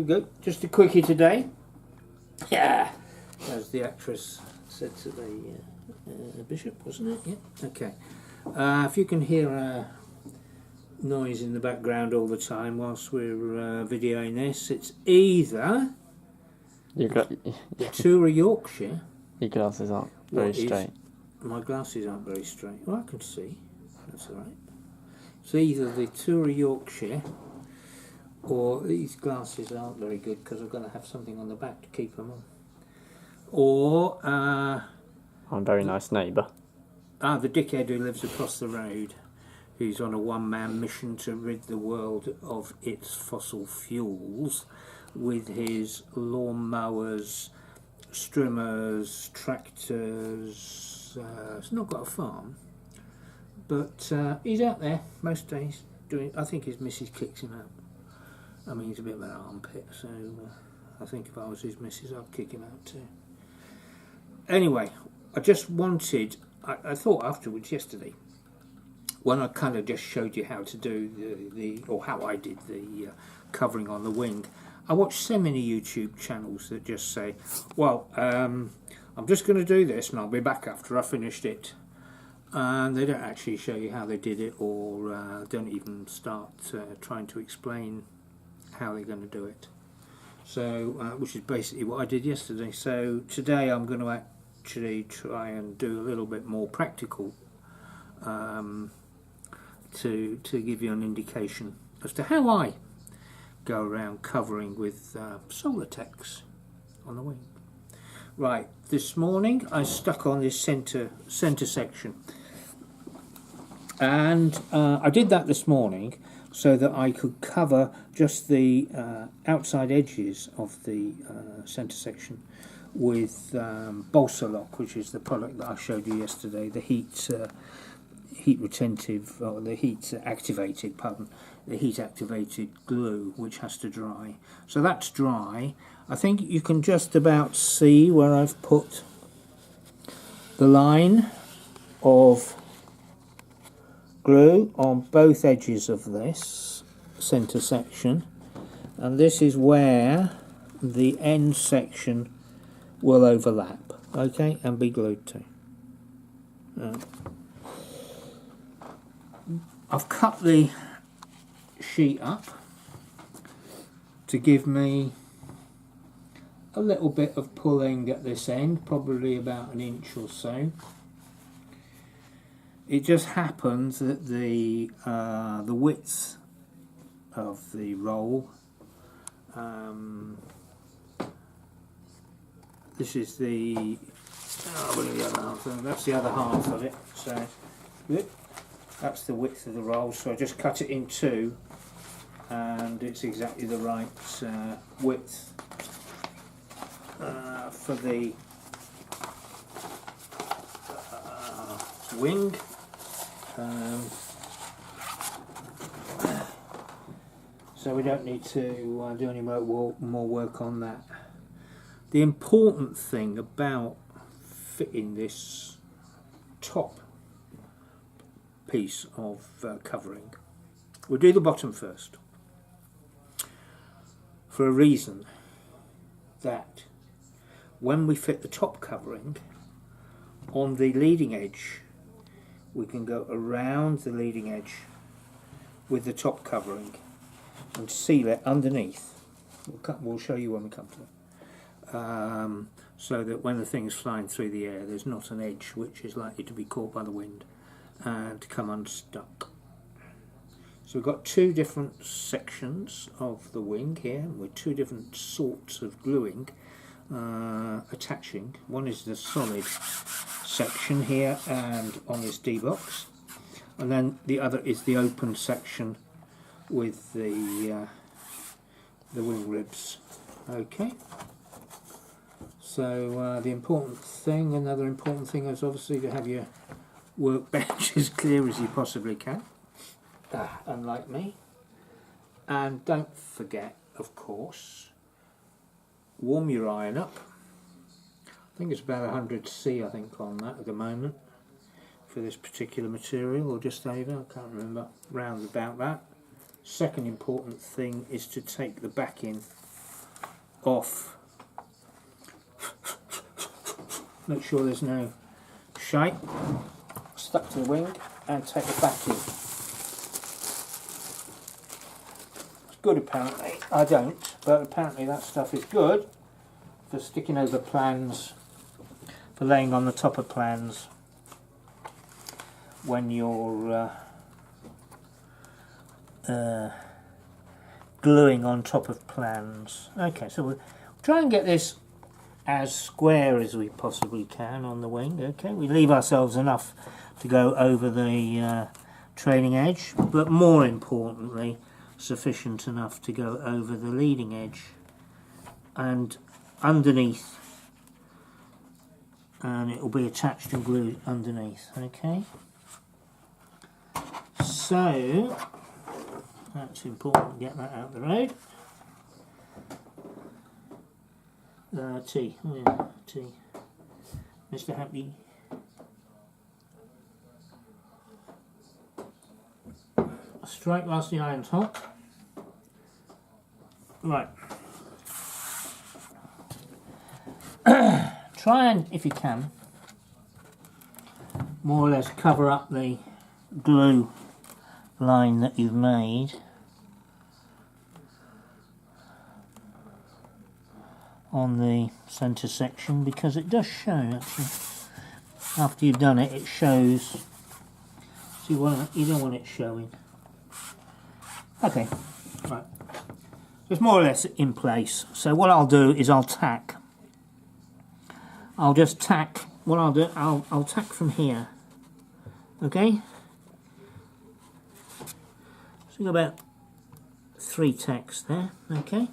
go. Just a quickie today. Yeah, as the actress said to the bishop, wasn't it? Yeah. Okay. If you can hear a noise in the background all the time whilst we're videoing this, it's either the tour of Yorkshire. Your glasses aren't very straight. My glasses aren't very straight. Well, I can see. That's all right. It's either the tour of Yorkshire, or these glasses aren't very good because I've got to have something on the back to keep them on. Or I'm a very nice neighbour. The dickhead who lives across the road, who's on a one-man mission to rid the world of its fossil fuels with his lawn mowers, strimmers, tractors. He's not got a farm, but he's out there most days doing. I think his missus kicks him out. I mean, he's a bit of an armpit, so I think if I was his missus, I'd kick him out too. Anyway, I just wanted. I thought afterwards yesterday, when I kind of just showed you how to do or how I did the covering on the wing. I watch so many YouTube channels that just say, well, I'm just going to do this and I'll be back after I finished it. And they don't actually show you how they did it, or don't even start trying to explain how they're going to do it. So, which is basically what I did yesterday. So today I'm going to actually try and do a little bit more practical to give you an indication as to how I go around covering with Solartex on the wing. Right, this morning I stuck on this centre section, and I did that this morning so that I could cover just the outside edges of the centre section with balsa lock, which is the product that I showed you yesterday, the heat retentive, or the heat activated glue, which has to dry. So that's dry. I think you can just about see where I've put the line of glue on both edges of this centre section, and this is where the end section will overlap, okay, and be glued to. I've cut the sheet up to give me a little bit of pulling at this end, probably about an inch or so. It just happens that the width of the roll, this is the other half. That's the other half of it. So that's the width of the roll. So I just cut it in two, and it's exactly the right width for the wing. So we don't need to do any more work on that. The important thing about fitting this top piece of covering, we'll do the bottom first, for a reason that when we fit the top covering on the leading edge, we can go around the leading edge with the top covering and seal it underneath. We'll show you when we come to it. So that when the thing is flying through the air, there's not an edge which is likely to be caught by the wind and come unstuck. So we've got two different sections of the wing here with two different sorts of gluing attaching. One is the solid section here and on this D-box, and then the other is the open section with the wing ribs. Okay. So another important thing is obviously to have your workbench as clear as you possibly can, unlike me. And don't forget, of course, warm your iron up. I think it's about 100°C, I think, on that at the moment for this particular material, or just over, I can't remember, round about that. Second important thing is to take the backing off. Make sure there's no shape stuck to the wing, and take the back in. It's good apparently. I don't, but apparently that stuff is good for sticking over plans, for laying on the top of plans when you're gluing on top of plans. Okay, so we'll try and get this as square as we possibly can on the wing. Okay, we leave ourselves enough to go over the trailing edge, but more importantly, sufficient enough to go over the leading edge and underneath, and it will be attached and glued underneath. Okay, so that's important to get that out of the road. T, oh yeah, T. Mr. Happy. Strike whilst the iron's hot. Right. Try and, if you can, more or less cover up the glue line that you've made on the centre section, because it does show actually. After you've done it, it shows. So you don't want it showing. Okay, right. It's more or less in place. So what I'll do is I'll tack. I'll just tack. What I'll do, I'll tack from here. Okay. So we've got about 3 tacks there. Okay.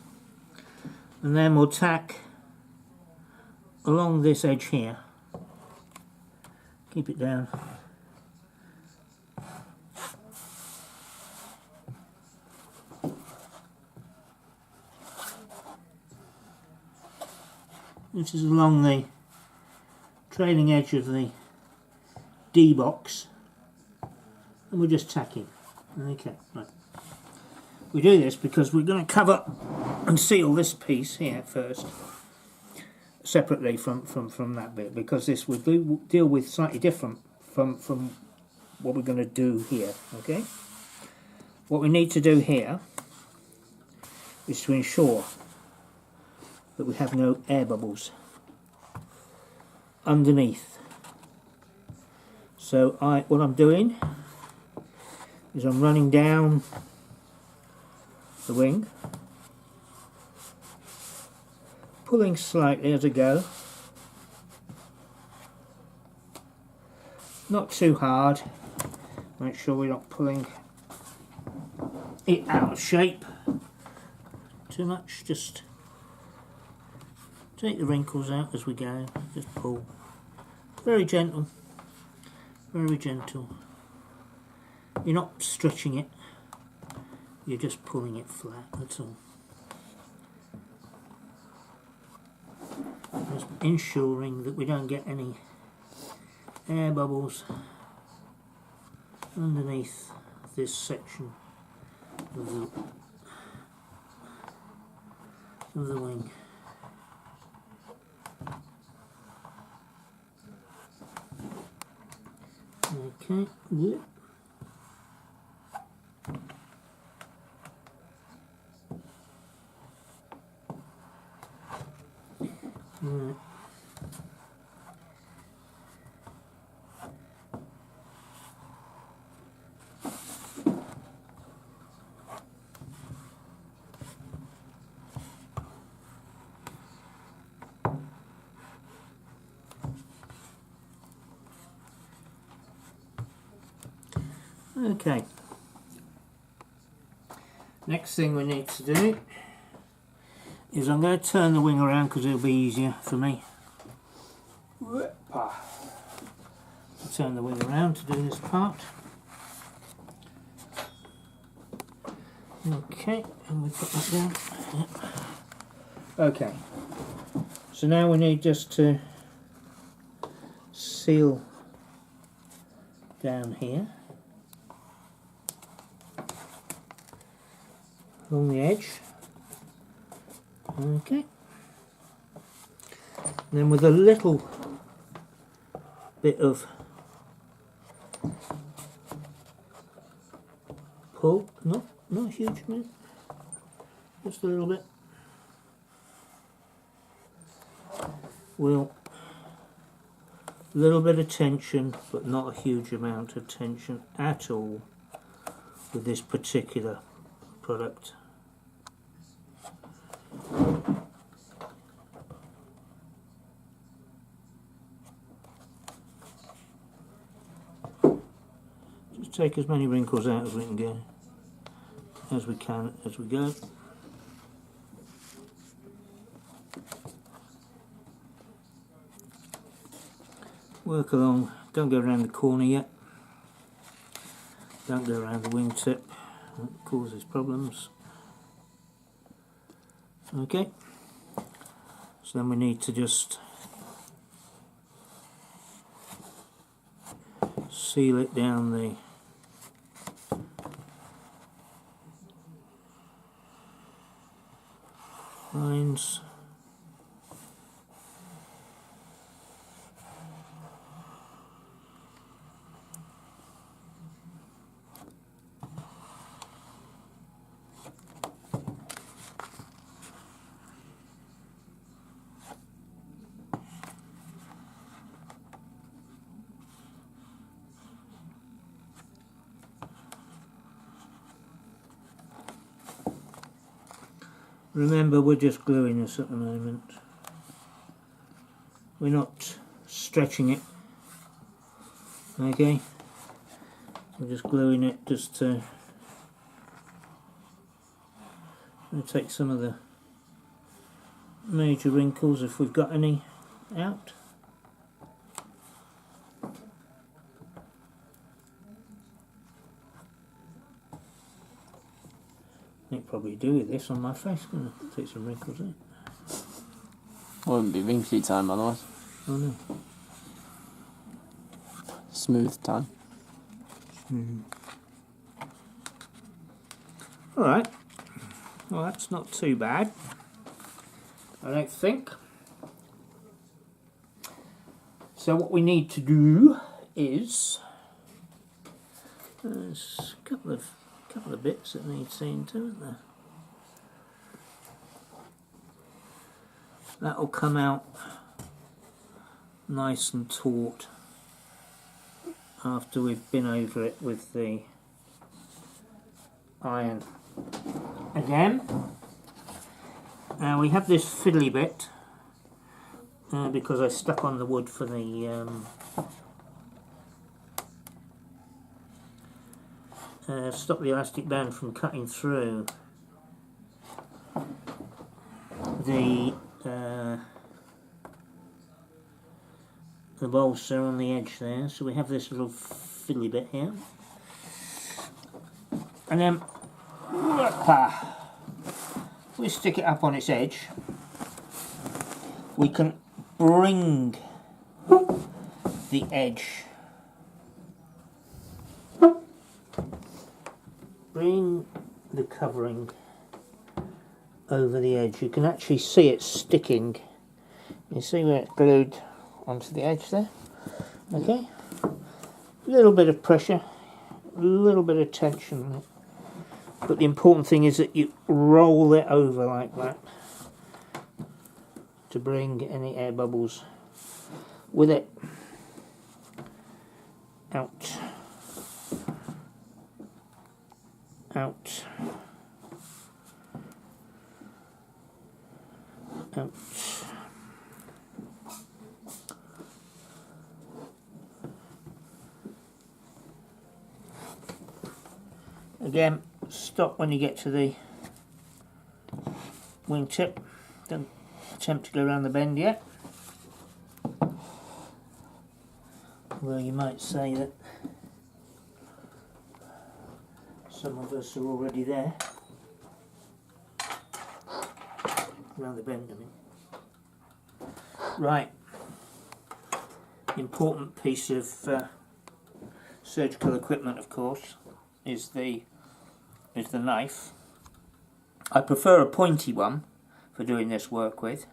And then we'll tack along this edge here. Keep it down. Which is along the trailing edge of the D box, and we're just tacking. Okay, right. We do this because we're going to cover and seal this piece here first, separately from that bit, because this will deal with slightly different from what we're going to do here. Okay, what we need to do here is to ensure that we have no air bubbles underneath. So what I'm doing is I'm running down the wing, pulling slightly as I go, not too hard, make sure we're not pulling it out of shape too much, just take the wrinkles out as we go, just pull. Very gentle, very gentle. You're not stretching it, you're just pulling it flat, that's all. Just ensuring that we don't get any air bubbles underneath this section of the wing. Okay, good. Right. Okay, next thing we need to do is I'm going to turn the wing around because it'll be easier for me. I'll turn the wing around to do this part. Okay, and we put that down. Yep. Okay, so now we need just to seal down here along the edge. Okay, And then with a little bit of pull, not a huge amount, just a little bit. We'll a little bit of tension, but not a huge amount of tension at all with this particular product. Just take as many wrinkles out as we can go, as we go. Work along, don't go around the corner yet, don't go around the wingtip, that causes problems. Okay, so then we need to just seal it down the lines. Remember, we're just gluing this at the moment. We're not stretching it. Okay? We're just gluing it just to take some of the major wrinkles, if we've got any, out. I think probably do with this on my face, gonna take some wrinkles in. Wouldn't be wrinkly time otherwise. Oh no. Smooth time. Alright. Well, that's not too bad, I don't think. So what we need to do is there's a couple of bits that need seeing to, isn't there? That'll come out nice and taut after we've been over it with the iron again. Now we have this fiddly bit because I stuck on the wood for the stop the elastic band from cutting through the bolster on the edge there. So we have this little fiddly bit here, and then we stick it up on its edge. We can bring the edge, bring the covering over the edge. You can actually see it sticking. You see where it's glued onto the edge there? Okay. A little bit of pressure, a little bit of tension, but the important thing is that you roll it over like that to bring any air bubbles with it out. Out. Out. Again, stop when you get to the wingtip. Don't attempt to go around the bend yet. Well, you might say that some of us are already there. Around the bend, I mean. Right. Important piece of surgical equipment, of course, is the knife. I prefer a pointy one for doing this work with.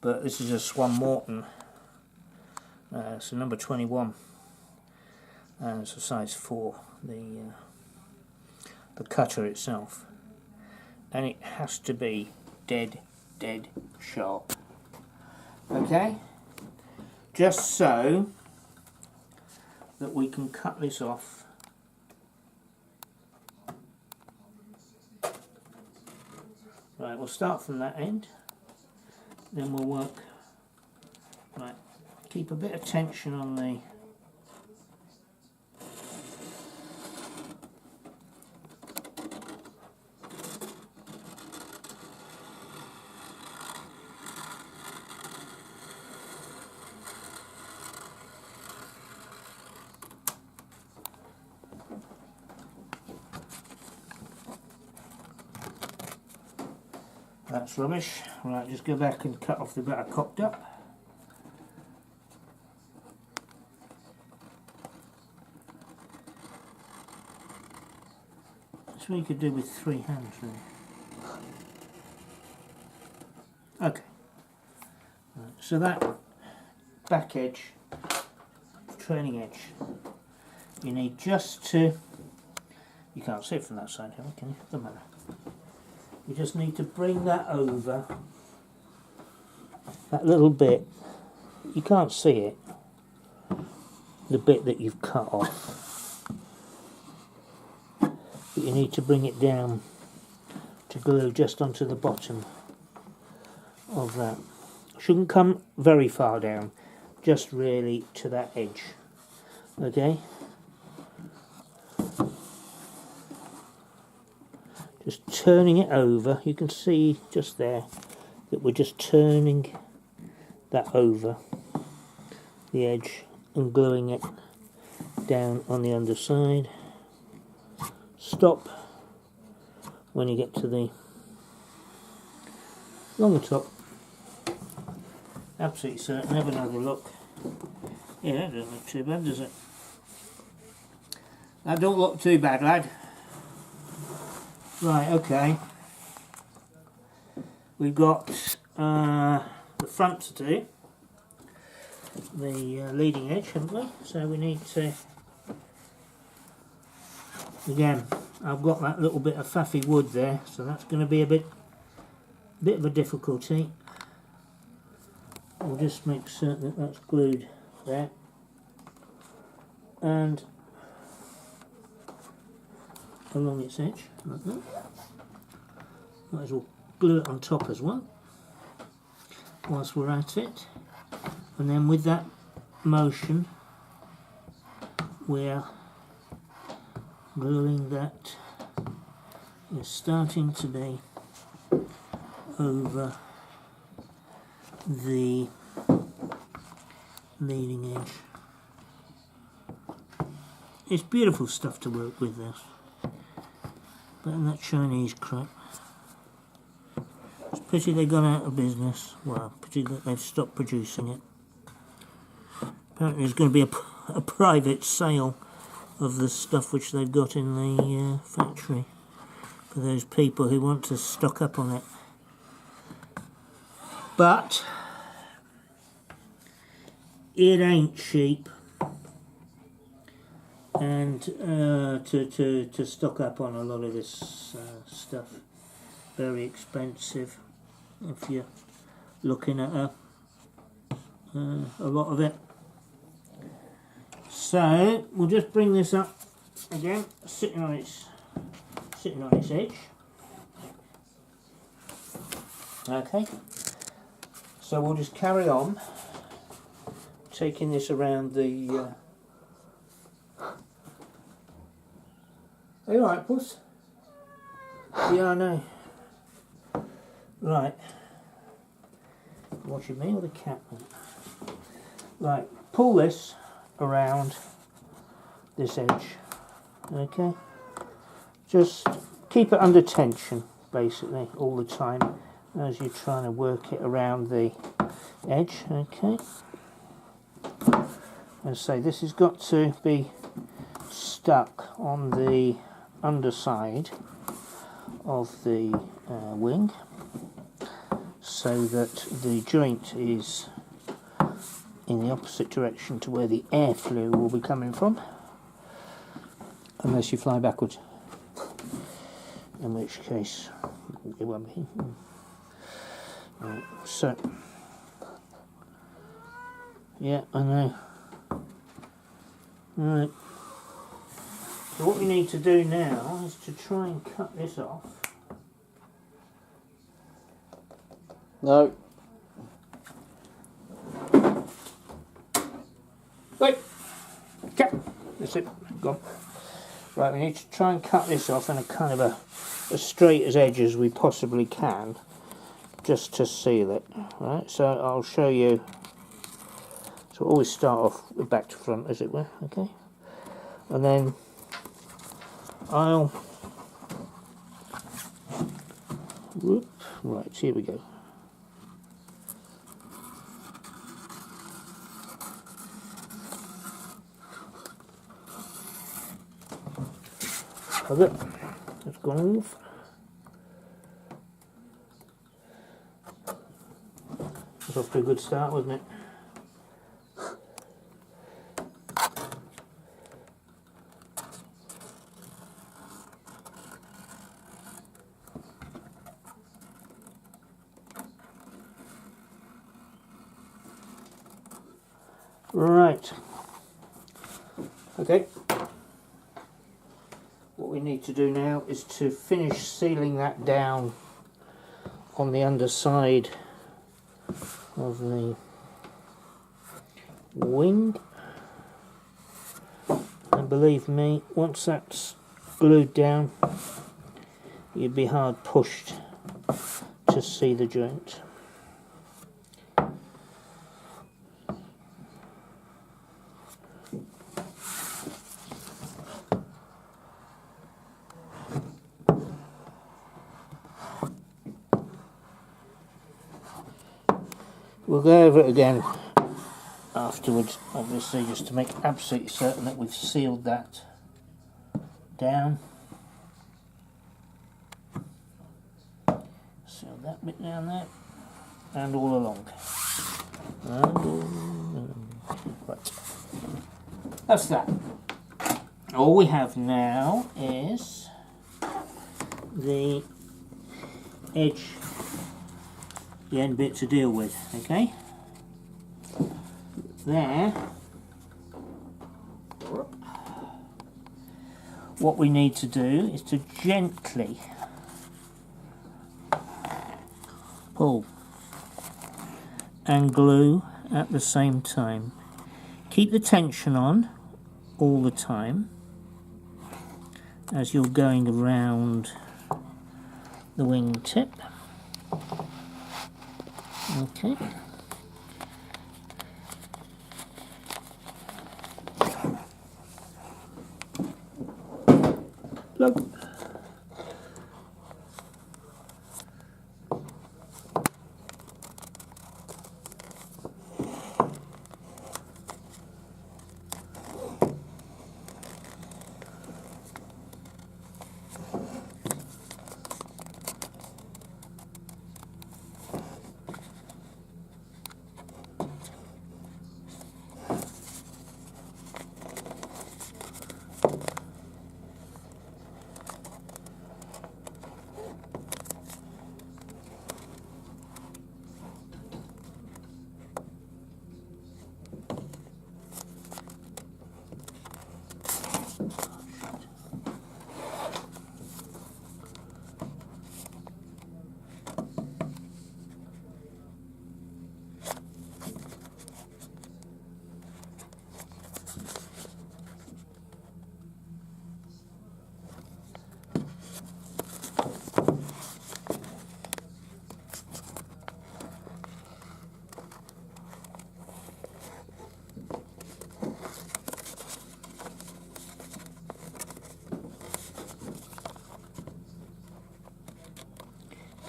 but this is a Swan Morton. It's a number 21, and it's a size 4. The cutter itself, and it has to be dead sharp. Okay, just so that we can cut this off. Right, we'll start from that end, then we'll work. Right, keep a bit of tension on the That's rubbish. Right, just go back and cut off the bit I cocked up. That's what you could do with 3 hands, really. Okay. Right, so that back edge, trailing edge, you need just to, you can't see it from that side, can you? Doesn't matter. You just need to bring that over, that little bit, you can't see it, the bit that you've cut off, but you need to bring it down to glue just onto the bottom of that. Shouldn't come very far down, just really to that edge, okay? Just turning it over, you can see just there that we're just turning that over the edge and gluing it down on the underside. Stop when you get to the along the top. Absolutely certain. Have another look. Yeah, that doesn't look too bad, does it? That don't look too bad, lad. Right, okay. We've got the front to do, the leading edge, haven't we? So we need to, again, I've got that little bit of faffy wood there, so that's going to be a bit of a difficulty. We'll just make certain that that's glued there, and along its edge, like that. Might as well glue it on top as well, whilst we're at it. And then with that motion, we're gluing that. It's starting to be over the leading edge. It's beautiful stuff to work with, this. But in that Chinese crap, it's pity they've gone out of business. Well, pity that they've stopped producing it. Apparently there's going to be a private sale of the stuff which they've got in the factory for those people who want to stock up on it. But it ain't cheap. And to stock up on a lot of this stuff, very expensive if you're looking at a lot of it. So we'll just bring this up again, sitting on its edge. Okay. So we'll just carry on taking this around the. Are you alright, puss? Yeah, I know. Right. Watching me or the cat? Right, pull this around this edge. Okay? Just keep it under tension, basically, all the time as you're trying to work it around the edge. Okay? And so this has got to be stuck on the underside of the wing, so that the joint is in the opposite direction to where the airflow will be coming from, unless you fly backwards, in which case it won't be. Right, so yeah, I know. Right, so what we need to do now is to try and cut this off. No. Wait! Okay, that's it, gone. Right, we need to try and cut this off in a kind of as straight as edge as we possibly can, just to seal it. Right, so I'll show you. So always start off back to front, as it were, okay? And then I'll... Whoop, right, here we go. Have it. That's gone off. That's off to a good start, wasn't it? Right. Okay. What we need to do now is to finish sealing that down on the underside of the wing. And believe me, once that's glued down, you'd be hard pushed to see the joint. We'll go over it again afterwards, obviously, just to make absolutely certain that we've sealed that down. Seal that bit down there, and all along. Right. That's that. All we have now is the edge, the end bit to deal with, okay? There. What we need to do is to gently pull and glue at the same time. Keep the tension on all the time as you're going around the wingtip. Okay. Plug.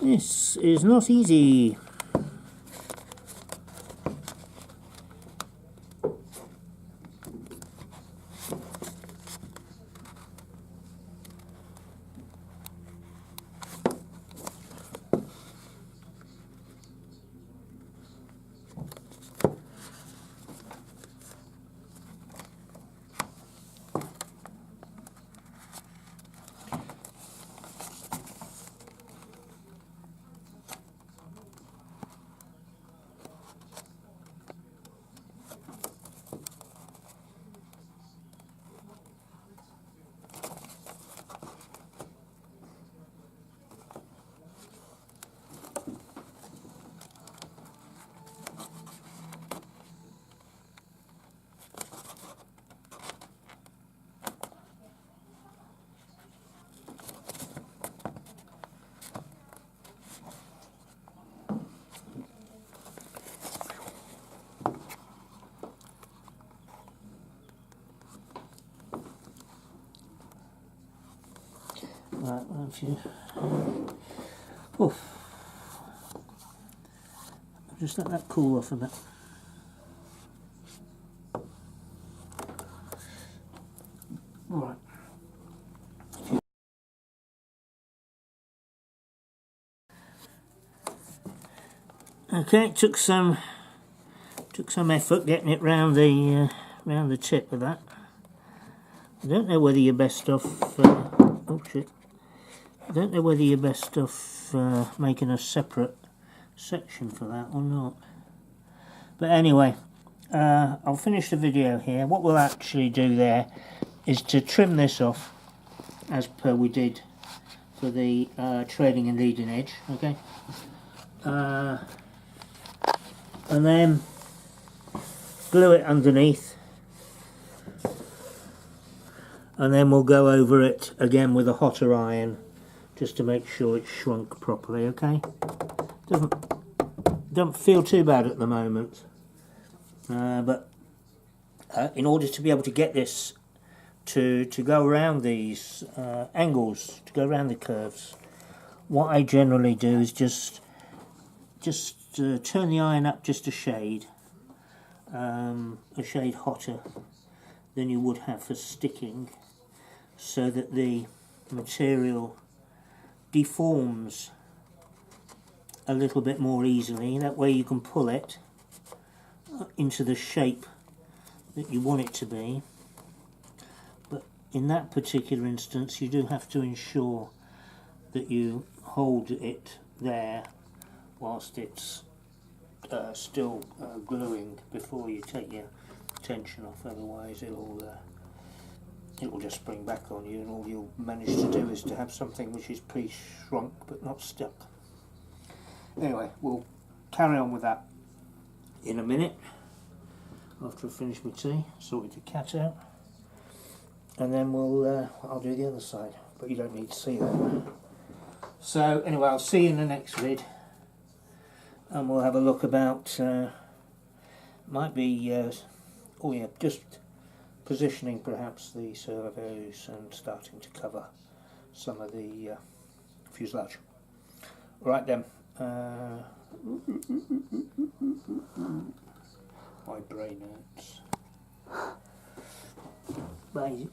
This is not easy. if you... Oh. Just let that cool off a bit. Alright. Okay, it took some effort getting it round the tip of that. I don't know whether you're best off. Oh shit! I don't know whether you're best off making a separate section for that or not. But anyway, I'll finish the video here. What we'll actually do there is to trim this off, as per we did for the trailing and leading edge. Okay. And then glue it underneath, and then we'll go over it again with a hotter iron just to make sure it's shrunk properly. Okay, don't feel too bad at the moment, but in order to be able to get this to go around these angles, to go around the curves, what I generally do is just turn the iron up just a shade hotter than you would have for sticking, so that the material deforms a little bit more easily. That way you can pull it into the shape that you want it to be. But in that particular instance, you do have to ensure that you hold it there whilst it's still gluing before you take your tension off. Otherwise it'll just spring back on you, and all you'll manage to do is to have something which is pre-shrunk but not stuck. Anyway, we'll carry on with that in a minute after I finish my tea, sorted the cat out, and then I'll do the other side, but you don't need to see that. So anyway, I'll see you in the next vid, and we'll have a look about might be oh yeah, just positioning perhaps the servos and starting to cover some of the fuselage. Right then, my brain hurts. Bye.